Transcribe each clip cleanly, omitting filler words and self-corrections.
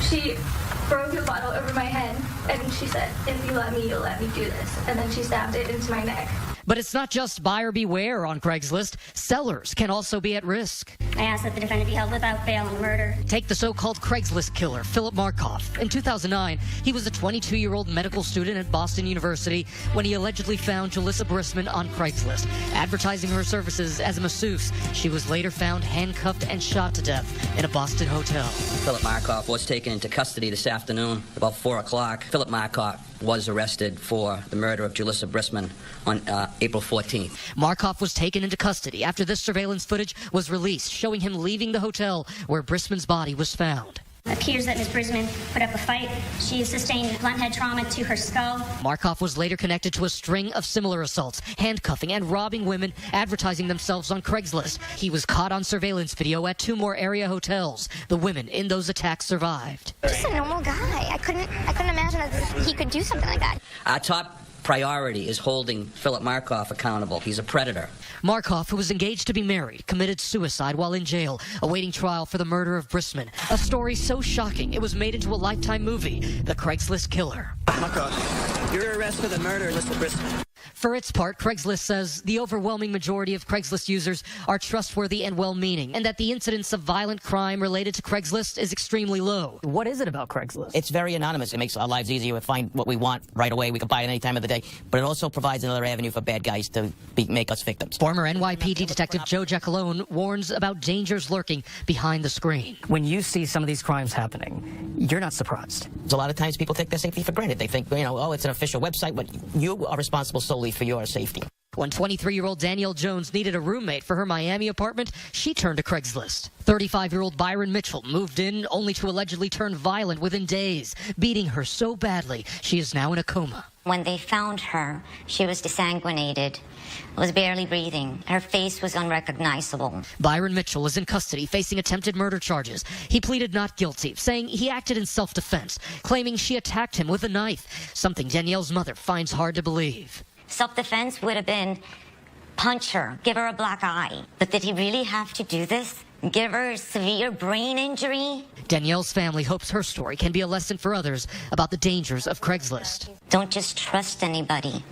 She broke a bottle over my head, and she said, if you let me, you'll let me do this. And then she stabbed it into my neck. But it's not just buyer beware on Craigslist. Sellers can also be at risk. I ask that the defendant be held without bail on murder. Take the so-called Craigslist killer, Philip Markoff. In 2009, he was a 22-year-old medical student at Boston University when he allegedly found Julissa Brisman on Craigslist, advertising her services as a masseuse. She was later found handcuffed and shot to death in a Boston hotel. Philip Markoff was taken into custody this afternoon about 4 o'clock. Philip Markoff was arrested for the murder of Julissa Brisman on April 14th. Markoff was taken into custody after this surveillance footage was released, showing him leaving the hotel where Brisman's body was found. It appears that Ms. Brisman put up a fight. She sustained blunt head trauma to her skull. Markoff was later connected to a string of similar assaults, handcuffing and robbing women, advertising themselves on Craigslist. He was caught on surveillance video at 2 more area hotels. The women in those attacks survived. Just a normal guy. I couldn't imagine that he could do something like that. Our top priority is holding Philip Markoff accountable. He's a predator. Markoff, who was engaged to be married, committed suicide while in jail, awaiting trial for the murder of Brisman. A story so shocking it was made into a Lifetime movie, The Craigslist Killer. Markoff, you're arrested for the murder of Mr. Brisman. For its part, Craigslist says the overwhelming majority of Craigslist users are trustworthy and well-meaning, and that the incidence of violent crime related to Craigslist is extremely low. What is it about Craigslist? It's very anonymous. It makes our lives easier. We find what we want right away. We can buy it any time of the day. But it also provides another avenue for bad guys to make us victims. Former NYPD Detective Joe Giacalone warns about dangers lurking behind the screen. When you see some of these crimes happening, you're not surprised. A lot of times people take their safety for granted. They think, oh, it's an official website, but you are responsible solely for your safety. When 23-year-old Danielle Jones needed a roommate for her Miami apartment, she turned to Craigslist. 35-year-old Byron Mitchell moved in only to allegedly turn violent within days, beating her so badly she is now in a coma. When they found her, she was desanguinated, was barely breathing. Her face was unrecognizable. Byron Mitchell is in custody facing attempted murder charges. He pleaded not guilty, saying he acted in self-defense, claiming she attacked him with a knife, something Danielle's mother finds hard to believe. Self-defense would have been punch her, give her a black eye. But did he really have to do this? Give her a severe brain injury? Danielle's family hopes her story can be a lesson for others about the dangers of Craigslist. Don't just trust anybody.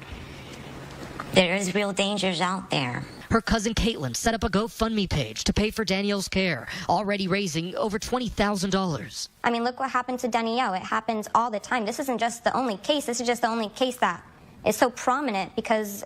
There is real dangers out there. Her cousin Caitlin set up a GoFundMe page to pay for Danielle's care, already raising over $20,000. I mean, look what happened to Danielle. It happens all the time. This isn't just the only case. This is just the only case that is so prominent because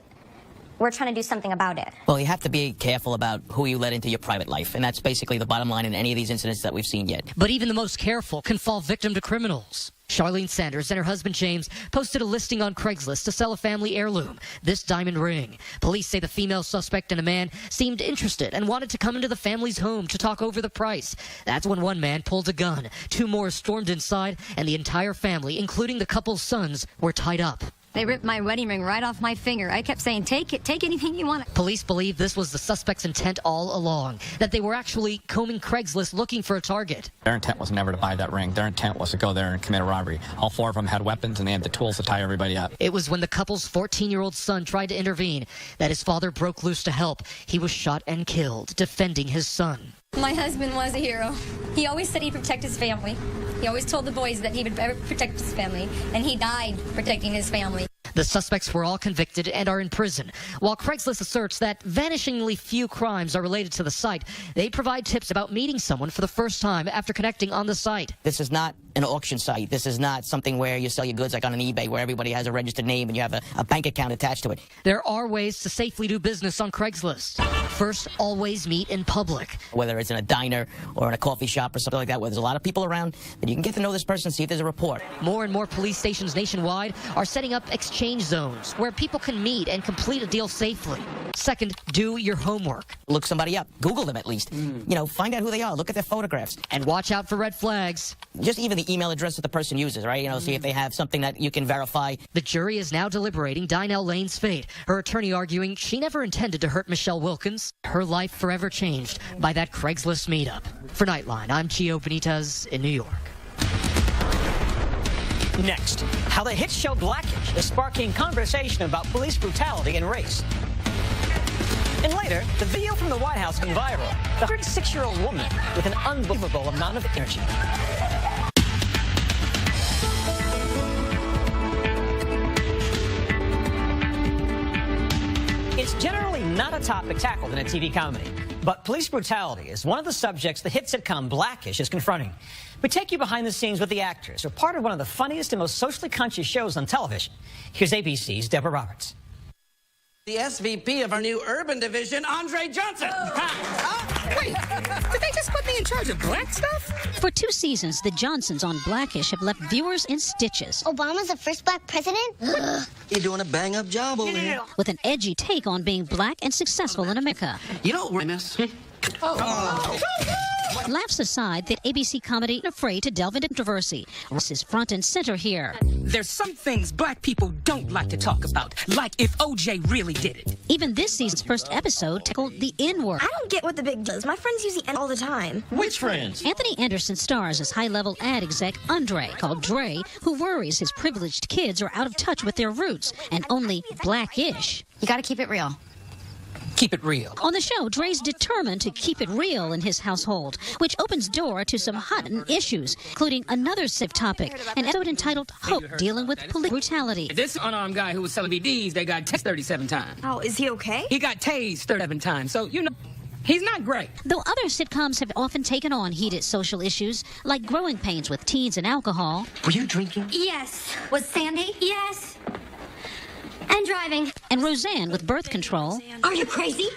we're trying to do something about it. Well, you have to be careful about who you let into your private life, and that's basically the bottom line in any of these incidents that we've seen yet. But even the most careful can fall victim to criminals. Charlene Sanders and her husband James posted a listing on Craigslist to sell a family heirloom, this diamond ring. Police say the female suspect and a man seemed interested and wanted to come into the family's home to talk over the price. That's when one man pulled a gun. 2 more stormed inside, and the entire family, including the couple's sons, were tied up. They ripped my wedding ring right off my finger. I kept saying, take it, take anything you want. Police believe this was the suspect's intent all along, that they were actually combing Craigslist looking for a target. Their intent was never to buy that ring. Their intent was to go there and commit a robbery. All 4 of them had weapons, and they had the tools to tie everybody up. It was when the couple's 14-year-old son tried to intervene that his father broke loose to help. He was shot and killed, defending his son. My husband was a hero. He always said he'd protect his family. He always told the boys that he would protect his family, and he died protecting his family. The suspects were all convicted and are in prison. While Craigslist asserts that vanishingly few crimes are related to the site, they provide tips about meeting someone for the first time after connecting on the site. This is not an auction site. This is not something where you sell your goods like on an eBay where everybody has a registered name and you have a bank account attached to it. There are ways to safely do business on Craigslist. First, always meet in public. Whether it's in a diner or in a coffee shop or something like that where there's a lot of people around, then you can get to know this person, see if there's a rapport. More and more police stations nationwide are setting up exchange zones where people can meet and complete a deal safely. Second, do your homework. Look somebody up. Google them at least. Find out who they are. Look at their photographs. And watch out for red flags. Just even the email address that the person uses, right? See if they have something that you can verify. The jury is now deliberating Dinell Lane's fate. Her attorney arguing she never intended to hurt Michelle Wilkins. Her life forever changed by that Craigslist meetup. For Nightline, I'm Gio Benitez in New York. Next, how the hit show Blackish is sparking conversation about police brutality and race. And later, the video from the White House went viral. The 106-year-old woman with an unbelievable amount of energy. not a topic tackled in a TV comedy. But police brutality is one of the subjects the hit sitcom Blackish is confronting. We take you behind the scenes with the actors, who are part of one of the funniest and most socially conscious shows on television. Here's ABC's Deborah Roberts. The SVP of our new urban division, Andre Johnson. Wait, did they just put me in charge of black stuff? For 2 seasons, the Johnsons on Blackish have left viewers in stitches. Obama's the first black president? You're doing a bang-up job over here. With an edgy take on being black and successful in America. You know what I miss? Laughs aside, that ABC comedy afraid to delve into controversy. This is front and center here. There's some things black people don't like to talk about, like if OJ really did it. Even this season's first episode tackled the N-word. I don't get what the big deal is. My friends use the N all the time. Which friends? Anthony Anderson stars as high-level ad exec Andre, called Dre, who worries his privileged kids are out of touch with their roots and only blackish. You gotta keep it real. Keep it real. On the show, Dre's determined to keep it real in his household, which opens door to some hot issues, including another civ topic, an episode entitled Hope, dealing with police brutality. This unarmed guy who was selling DVDs, they got tased 37 times. Oh, is he okay? He got tased 37 times, so, you know, he's not great. Though other sitcoms have often taken on heated social issues, like growing pains with teens and alcohol. Were you drinking? Yes. Was Sandy? Yes. And driving. And Roseanne with birth control. Are you crazy?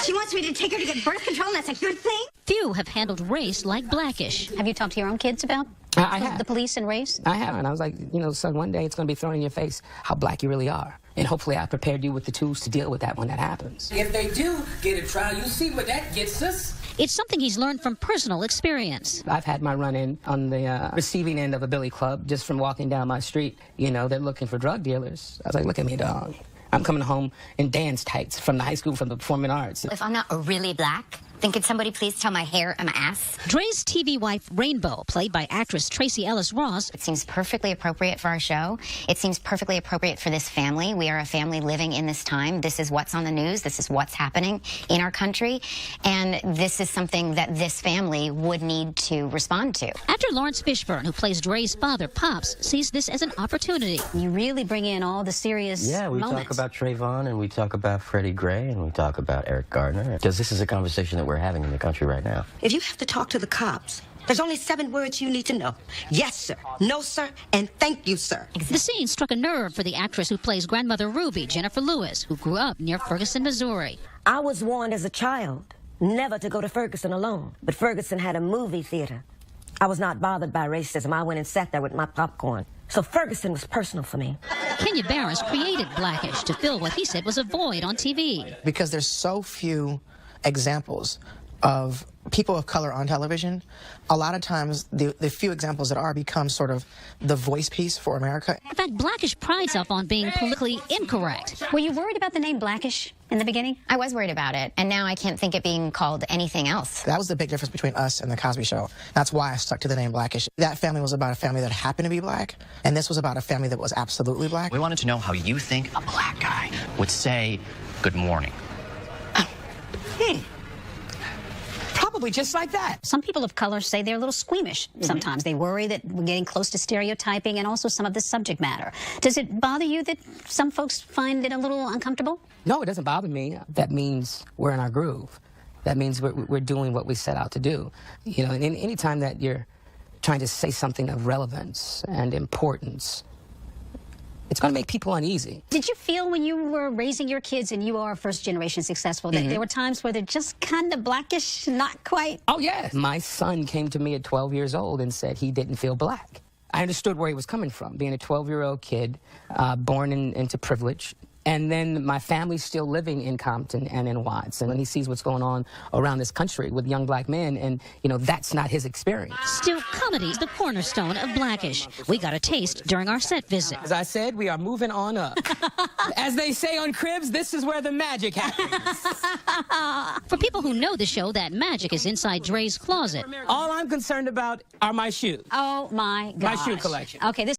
She wants me to take her to get birth control, and that's a good thing? Few have handled race like Blackish. Have you talked to your own kids about I have. the police and race? I have, and I was like, you know, son, one day it's going to be thrown in your face how black you really are. And hopefully I prepared you with the tools to deal with that when that happens. If they do get a trial, you see what that gets us. It's something he's learned from personal experience. I've had my run-in on the receiving end of a billy club just from walking down my street. You know, they're looking for drug dealers. I was like, look at me, dog. I'm coming home in dance tights from the high school, from the performing arts. If I'm not really black, then could somebody please tell my hair and my ass? Dre's TV wife, Rainbow, played by actress Tracee Ellis Ross. It seems perfectly appropriate for our show. It seems perfectly appropriate for this family. We are a family living in this time. This is what's on the news. This is what's happening in our country. And this is something that this family would need to respond to. Actor Lawrence Fishburne, who plays Dre's father, Pops, sees this as an opportunity. You really bring in all the serious we moments. talk about Trayvon, and we talk about Freddie Gray, and we talk about Eric Gardner. Because this is a conversation that we're having in the country right now. If you have to talk to the cops, there's only 7 words you need to know. Yes, sir. No, sir. And thank you, sir. The scene struck a nerve for the actress who plays grandmother Ruby, Jennifer Lewis, who grew up near Ferguson, Missouri. I was warned as a child never to go to Ferguson alone. But Ferguson had a movie theater. I was not bothered by racism. I went and sat there with my popcorn. So Ferguson was personal for me. Kenya Barris created Blackish to fill what he said was a void on TV. Because there's so few examples of people of color on television, a lot of times the few examples that are become sort of the voice piece for America. In fact, Blackish prides itself on being politically incorrect. Were you worried about the name Blackish in the beginning? I was worried about it, and now I can't think it being called anything else. That was the big difference between us and The Cosby Show. That's why I stuck to the name Blackish. That family was about a family that happened to be black, and this was about a family that was absolutely black. We wanted to know how you think a black guy would say good morning. Probably just like that. Some people of color say they're a little squeamish sometimes. They worry that we're getting close to stereotyping and also some of the subject matter. Does it bother you that some folks find it a little uncomfortable? No, it doesn't bother me. That means we're in our groove. That means we're doing what we set out to do. You know, and any time that you're trying to say something of relevance and importance, it's going to make people uneasy. Did you feel when you were raising your kids and you are first generation successful that there were times where they're just kind of blackish, not quite? Oh, yes. My son came to me at 12 years old and said he didn't feel black. I understood where he was coming from, being a 12-year-old kid, born into privilege. And then my family's still living in Compton and in Watts. And when he sees what's going on around this country with young black men, and, you know, that's not his experience. Still, comedy's the cornerstone of Blackish. We got a taste during our set visit. As I said, we are moving on up. As they say on Cribs, this is where the magic happens. For people who know the show, that magic is inside Dre's closet. All I'm concerned about are my shoes. Oh, my gosh. My shoe collection. Okay, this